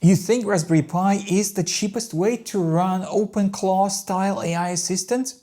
You think Raspberry Pi is the cheapest way to run OpenClaw-style AI assistant?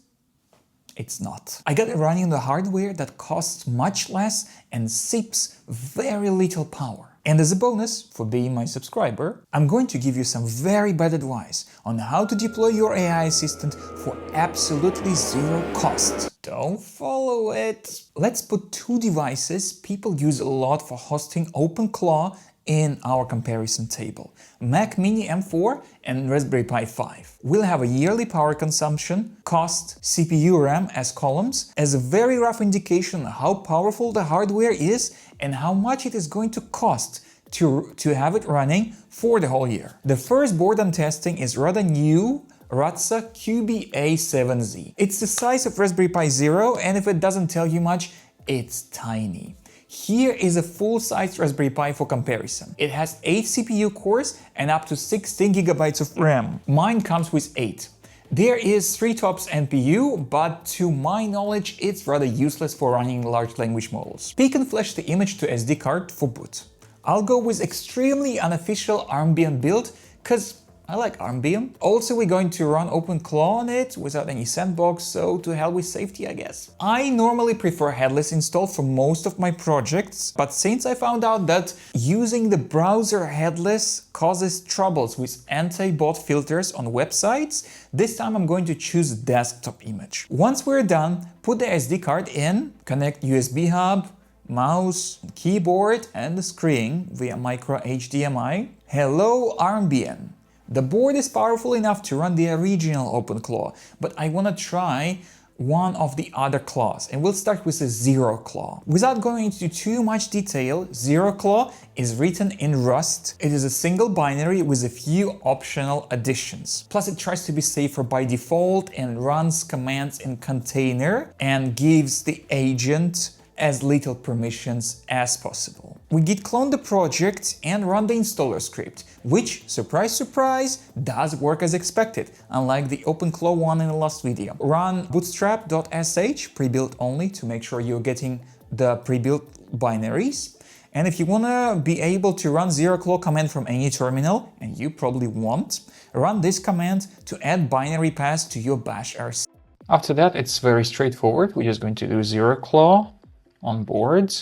It's not. I got it running on the hardware that costs much less and sips very little power. And as a bonus for being my subscriber, I'm going to give you some very bad advice on how to deploy your AI assistant for absolutely zero cost. Don't follow it. Let's put two devices people use a lot for hosting OpenClaw in our comparison table: Mac Mini M4 and Raspberry Pi 5. We'll have a yearly power consumption, cost, CPU, RAM as columns as a very rough indication of how powerful the hardware is and how much it is going to cost to have it running for the whole year. The first board I'm testing is rather new Ratza QBA7Z. It's the size of Raspberry Pi Zero, and if it doesn't tell you much, it's tiny. Here is a full-sized Raspberry Pi for comparison. It has 8 CPU cores and up to 16 GB of RAM. Mine comes with 8. There is 3 TOPS NPU, but to my knowledge it's rather useless for running large language models. Pick and flash the image to SD card for boot. I'll go with extremely unofficial Armbian build, cause I like Armbian. Also, we're going to run OpenClaw on it without any sandbox, so to hell with safety, I guess. I normally prefer headless install for most of my projects, but since I found out that using the browser headless causes troubles with anti-bot filters on websites, this time I'm going to choose desktop image. Once we're done, put the SD card in, connect USB hub, mouse, keyboard and the screen via micro HDMI. Hello Armbian. The board is powerful enough to run the original OpenClaw, but I want to try one of the other claws, and we'll start with a zero claw. Without going into too much detail, zero claw is written in Rust. It is a single binary with a few optional additions. Plus it tries to be safer by default and runs commands in container and gives the agent as little permissions as possible. We git clone the project and run the installer script, which, surprise surprise, does work as expected, unlike the OpenClaw one in the last video. Run bootstrap.sh, pre-built only, to make sure you're getting the pre-built binaries. And if you wanna be able to run zero claw command from any terminal, and you probably won't, run this command to add binary paths to your bash RC. After that, it's very straightforward. We're just going to do zero claw on board,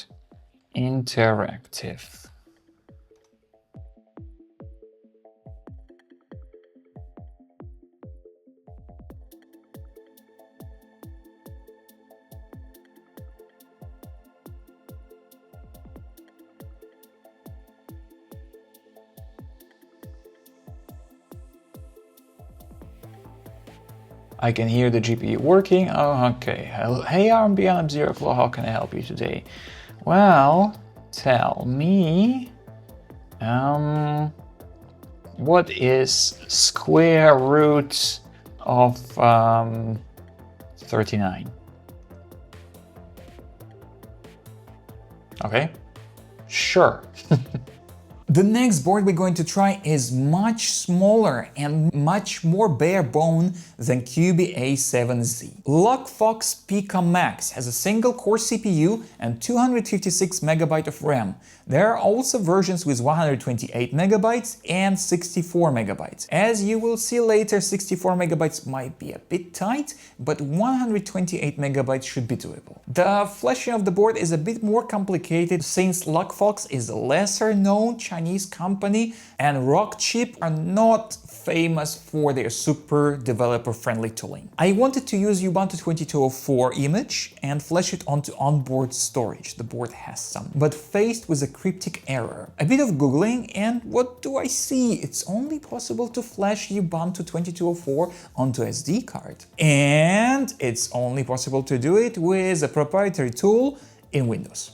interactive. I can hear the GPU working. Oh, okay. Hey Armbian, I'm zero claw. How can I help you today? Well, tell me, what is square root of 39? Okay, sure. The next board we're going to try is much smaller and much more bare bone than QBA7Z. LockFox Pica Max has a single core CPU and 256 MB of RAM. There are also versions with 128 MB and 64 MB. As you will see later, 64 MB might be a bit tight, but 128 MB should be doable. The flashing of the board is a bit more complicated since LockFox is a lesser known Chinese company and Rockchip are not famous for their super developer-friendly tooling. I wanted to use Ubuntu 22.04 image and flash it onto onboard storage. The board has some, but faced with a cryptic error. A bit of googling and what do I see? It's only possible to flash Ubuntu 22.04 onto SD card. And it's only possible to do it with a proprietary tool in Windows.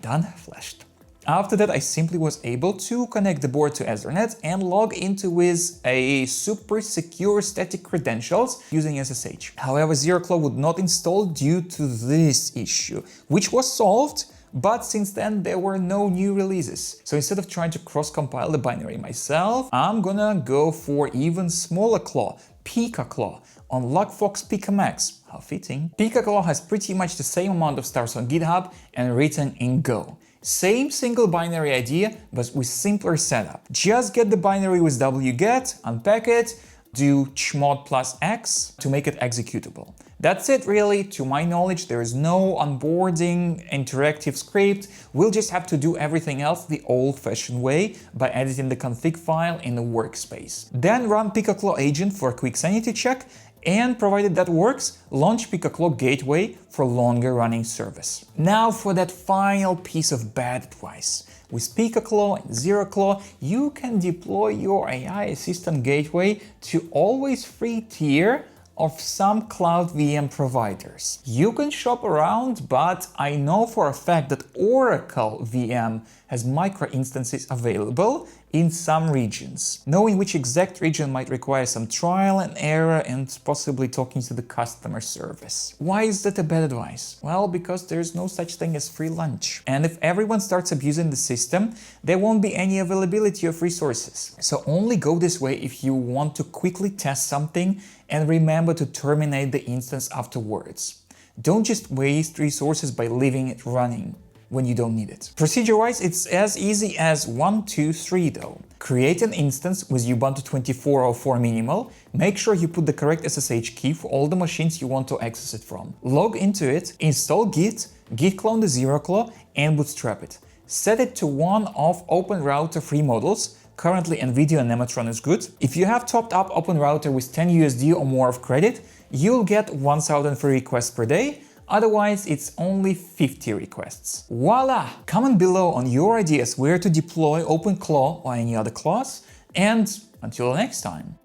Done, flashed. After that, I simply was able to connect the board to Ethernet and log into with a super secure static credentials using SSH. However, ZeroClaw would not install due to this issue, which was solved, but since then there were no new releases. So instead of trying to cross-compile the binary myself, I'm gonna go for even smaller claw, Pica Claw, on LockFox Pica Max. How fitting. Pica Claw has pretty much the same amount of stars on GitHub and written in Go. Same single binary idea, but with simpler setup. Just get the binary with wget, unpack it, do chmod plus x to make it executable. That's it really. To my knowledge, there is no onboarding interactive script. We'll just have to do everything else the old-fashioned way by editing the config file in the workspace. Then run PiccoClaw agent for a quick sanity check, and provided that works, launch PiccoClaw gateway for longer running service. Now for that final piece of bad advice. With PiccoClaw and ZeroClaw, you can deploy your AI assistant gateway to always free tier of some cloud VM providers. You can shop around, but I know for a fact that Oracle VM has micro instances available in some regions. Knowing which exact region might require some trial and error and possibly talking to the customer service. Why is that a bad advice? Well, because there's no such thing as free lunch. And if everyone starts abusing the system, there won't be any availability of resources. So only go this way if you want to quickly test something, and remember to terminate the instance afterwards. Don't just waste resources by leaving it running when you don't need it. Procedure-wise, it's as easy as 1, 2, 3 though. Create an instance with Ubuntu 24.04 minimal, make sure you put the correct SSH key for all the machines you want to access it from. Log into it, install Git, git clone the ZeroClaw, and bootstrap it. Set it to one of OpenRouter free models. Currently NVIDIA and Nematron is good. If you have topped up OpenRouter with 10 USD or more of credit, you'll get 1000 free requests per day. Otherwise, it's only 50 requests. Voila! Comment below on your ideas where to deploy OpenClaw or any other class, and until next time.